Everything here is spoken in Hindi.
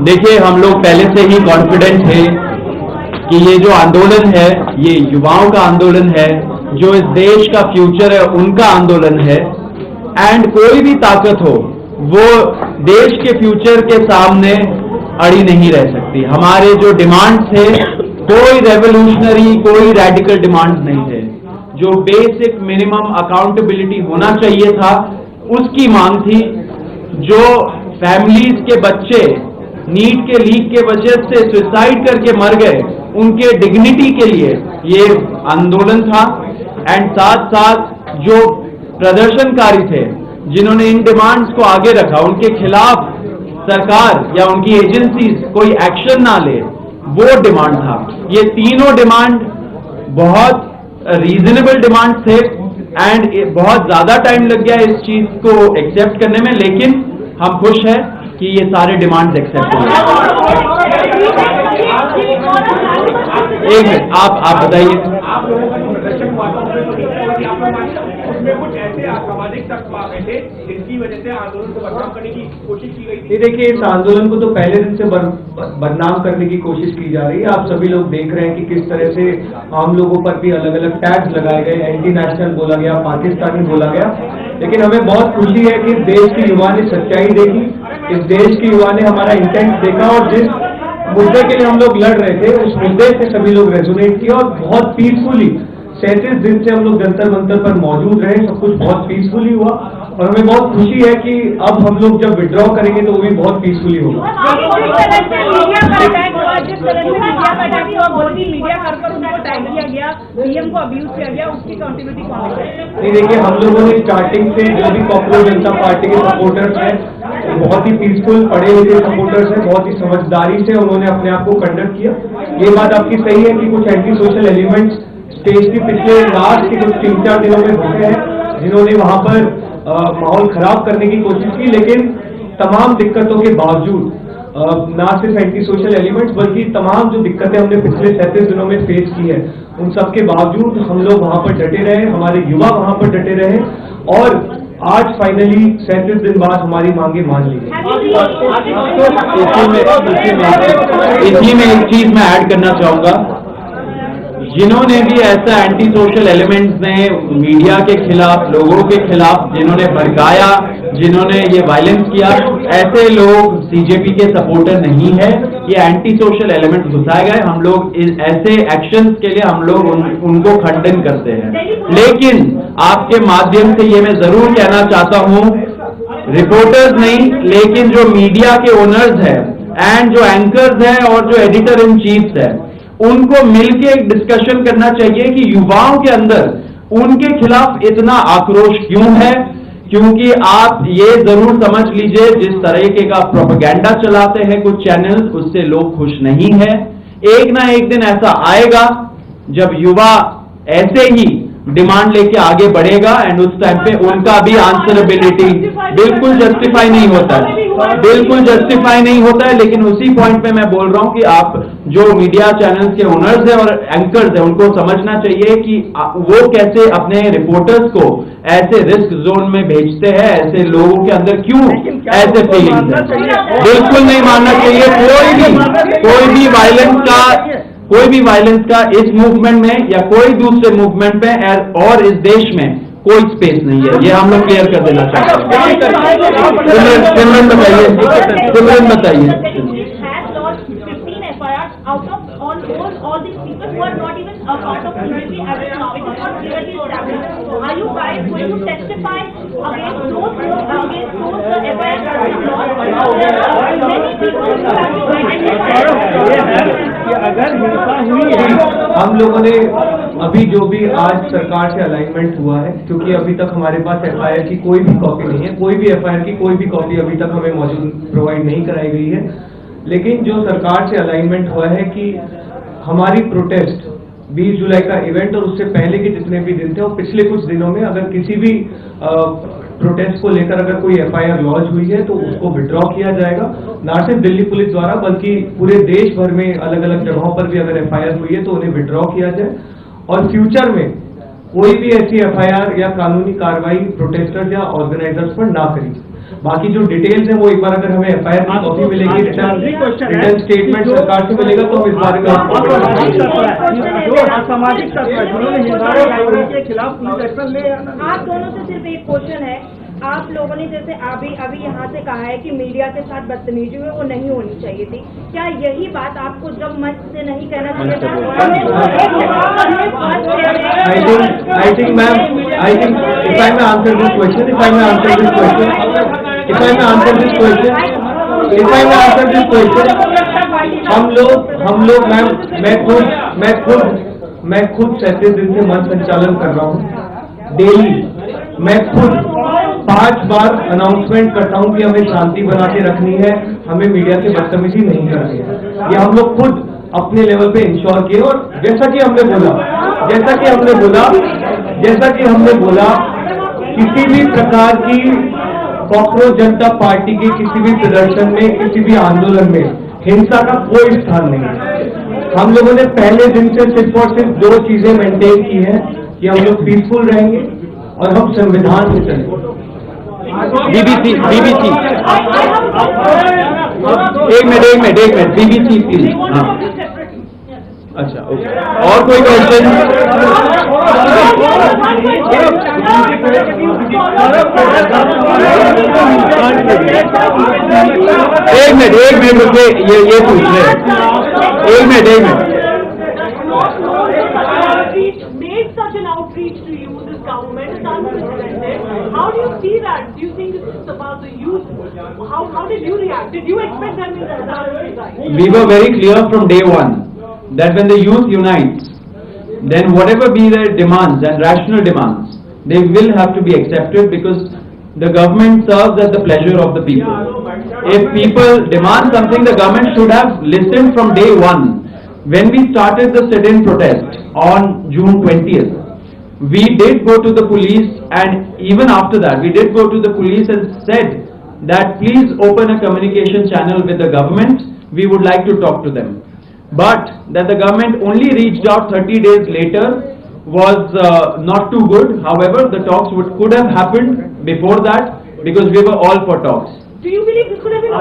देखिए हम लोग पहले से ही कॉन्फिडेंट थे कि ये जो आंदोलन है ये युवाओं का आंदोलन है, जो इस देश का फ्यूचर है उनका आंदोलन है। एंड कोई भी ताकत हो वो देश के फ्यूचर के सामने अड़ी नहीं रह सकती। हमारे जो डिमांड्स थे कोई रेवोल्यूशनरी कोई रेडिकल डिमांड्स नहीं थे। जो बेसिक मिनिमम अकाउंटेबिलिटी होना चाहिए था उसकी मांग थी। जो फैमिलीज के बच्चे नीट के लीक के वजह से सुसाइड करके मर गए उनके डिग्निटी के लिए ये आंदोलन था। एंड साथ साथ जो प्रदर्शनकारी थे जिन्होंने इन डिमांड्स को आगे रखा उनके खिलाफ सरकार या उनकी एजेंसीज कोई एक्शन ना ले, वो डिमांड था। ये तीनों डिमांड बहुत रीजनेबल डिमांड थे एंड बहुत ज्यादा टाइम लग गया इस चीज को एक्सेप्ट करने में, लेकिन हम खुश हैं कि ये सारे डिमांड्स एक्सेप्ट हुए। एक मिनट आप बताइए। कुछ ऐसे सामाजिक तत्व आ गए थे जिनकी वजह से आंदोलन को बदनाम करने की कोशिश की गई थी। देखिए इस आंदोलन को तो पहले दिन से बदनाम करने की कोशिश की जा रही है। आप सभी लोग देख रहे हैं कि किस तरह से आम लोगों पर भी अलग अलग टैग्स लगाए गए, एंटी नेशनल बोला गया, पाकिस्तानी बोला गया। लेकिन हमें बहुत खुशी है कि देश के युवा ने सच्चाई देखी, इस देश के युवा ने हमारा इंटेंट देखा और जिस मुद्दे के लिए हम लोग लड़ रहे थे उस मुद्दे से सभी लोग रेजोनेट किया और बहुत पीसफुली 37 दिन से हम लोग जंतर मंतर पर मौजूद रहे। सब कुछ बहुत पीसफुली हुआ और हमें बहुत खुशी है कि अब हम लोग जब विड्रॉ करेंगे तो वो भी बहुत पीसफुली होगा। नहीं देखिए हम लोगों ने स्टार्टिंग से जो भी पॉपुलर जनता पार्टी के सपोर्टर्स हैं बहुत ही पीसफुल पढ़े लिखे सपोर्टर्स हैं, बहुत ही समझदारी से उन्होंने अपने आप को कंडक्ट किया। ये बात आपकी सही है कि कुछ एंटी सोशल एलिमेंट्स स्टेज के पिछले लास्ट के कुछ 3-4 दिनों में होते हैं जिन्होंने वहां पर माहौल खराब करने की कोशिश की। लेकिन तमाम दिक्कतों के बावजूद ना सिर्फ एंटी सोशल एलिमेंट्स बल्कि तमाम जो दिक्कतें हमने पिछले 37 दिनों में फेस की है उन सब के बावजूद हम लोग वहां पर डटे रहे, हमारे युवा वहां पर डटे रहे और आज फाइनली 37 दिन बाद हमारी मांगे मान ली गई। इसी में एक चीज मैं ऐड करना चाहूंगा। जिन्होंने भी ऐसा एंटी सोशल एलिमेंट्स ने मीडिया के खिलाफ, लोगों के खिलाफ जिन्होंने भड़काया, जिन्होंने ये वायलेंस किया, ऐसे लोग सीजेपी के सपोर्टर नहीं है। ये एंटी सोशल एलिमेंट्स घुसाए गए। हम लोग ऐसे एक्शंस के लिए हम लोग उनको खंडन करते हैं। लेकिन आपके माध्यम से ये मैं जरूर कहना चाहता हूं, रिपोर्टर्स नहीं लेकिन जो मीडिया के ओनर्स हैं एंड जो एंकर्स हैं और जो एडिटर इन चीफ्स है उनको मिलकर एक डिस्कशन करना चाहिए कि युवाओं के अंदर उनके खिलाफ इतना आक्रोश क्यों है। क्योंकि आप ये जरूर समझ लीजिए जिस तरीके का प्रोपेगेंडा चलाते हैं कुछ चैनल्स उससे लोग खुश नहीं है। एक ना एक दिन ऐसा आएगा जब युवा ऐसे ही डिमांड लेके आगे बढ़ेगा एंड उस टाइम पे उनका भी आंसरेबिलिटी बिल्कुल जस्टिफाई नहीं होता है, बिल्कुल जस्टिफाई नहीं होता है। लेकिन उसी पॉइंट पे मैं बोल रहा हूं कि आप जो मीडिया चैनल्स के ओनर्स हैं और एंकर्स हैं उनको समझना चाहिए कि वो कैसे अपने रिपोर्टर्स को ऐसे रिस्क जोन में भेजते हैं, ऐसे लोगों के अंदर क्यों ऐसे फीलिंग्स है। बिल्कुल नहीं मानना चाहिए। कोई भी वायलेंस का इस मूवमेंट में या कोई दूसरे मूवमेंट में और इस देश में कोई स्पेस नहीं है। ये हम लोग क्लियर कर देना चाहते हैं। सिमरन बताइए। अगर हिंसा हुई है हम लोगों ने अभी जो भी आज सरकार से अलाइनमेंट हुआ है, क्योंकि अभी तक हमारे पास एफआईआर की कोई भी कॉपी नहीं है, कोई भी एफआईआर की कोई भी कॉपी अभी तक हमें मौजूद प्रोवाइड नहीं कराई गई है। लेकिन जो सरकार से अलाइनमेंट हुआ है कि हमारी प्रोटेस्ट 20 जुलाई का इवेंट और उससे पहले के जितने भी दिन थे और पिछले कुछ दिनों में अगर किसी भी प्रोटेस्ट को लेकर अगर कोई एफआईआर लॉन्च हुई है तो उसको विड्रॉ किया जाएगा, ना सिर्फ दिल्ली पुलिस द्वारा बल्कि पूरे देश भर में अलग अलग जगहों पर भी अगर एफआईआर हुई है तो उन्हें विड्रॉ किया जाए और फ्यूचर में कोई भी ऐसी एफआईआर या कानूनी कार्रवाई प्रोटेस्टर्स या ऑर्गेनाइजर्स पर ना करी। बाकी जो डिटेल्स है वो एक बार अगर हमें FIR की कॉपी मिलेगी, रिटर्न स्टेटमेंट सरकार से मिलेगा तो हम इस बारे में आपको जो असामाजिक तत्व है जिन्होंने हिंदुओं के खिलाफ पुलिस एक्शन ले या ना। आप दोनों से सिर्फ एक क्वेश्चन है, आप लोगों ने जैसे अभी यहाँ से कहा है कि मीडिया के साथ बदतमीजी हुई वो नहीं होनी चाहिए थी, क्या यही बात आपको जब मंच से नहीं कहना चाहिए था? I think ma'am, I think if I may answer this question, हम लोग मैम, मैं खुद 37 दिन से मंच संचालन कर रहा हूँ। डेली मैं खुद 5 बार अनाउंसमेंट करता हूं कि हमें शांति बना के रखनी है, हमें मीडिया से बदतमीजी नहीं करनी है। ये हम लोग खुद अपने लेवल पे इंश्योर किए, और जैसा कि हमने बोला किसी भी प्रकार की कॉकरोच जनता पार्टी के किसी भी प्रदर्शन में, किसी भी आंदोलन में हिंसा का कोई स्थान नहीं है। हम लोगों ने पहले दिन से सिर्फ और सिर्फ 2 चीजें मेंटेन की है कि हम लोग पीसफुल रहेंगे और हम संविधान से चलेंगे। BBC एक मिनट BBC प्लीज। हाँ अच्छा, ओके, और कोई क्वेश्चन? एक मिनट रुके, ये पूछ रहे हैं। एक minute made such an outreach to you, this government is unprecedented. How do you see that? Do you think this is about the youth? How did you react? Did you expect them to We were very clear from day one that when the youth unites, then whatever be their demands and rational demands, they will have to be accepted, because the government serves at the pleasure of the people. If people demand something, the government should have listened from day one. When we started the sit-in protest on June 20th, we did go to the police, and even after that, we did go to the police and said that please open a communication channel with the government. We would like to talk to them. But that the government only reached out 30 days later was not too good. However, the talks could have happened before that, because we were all for talks. Do you believe this could have been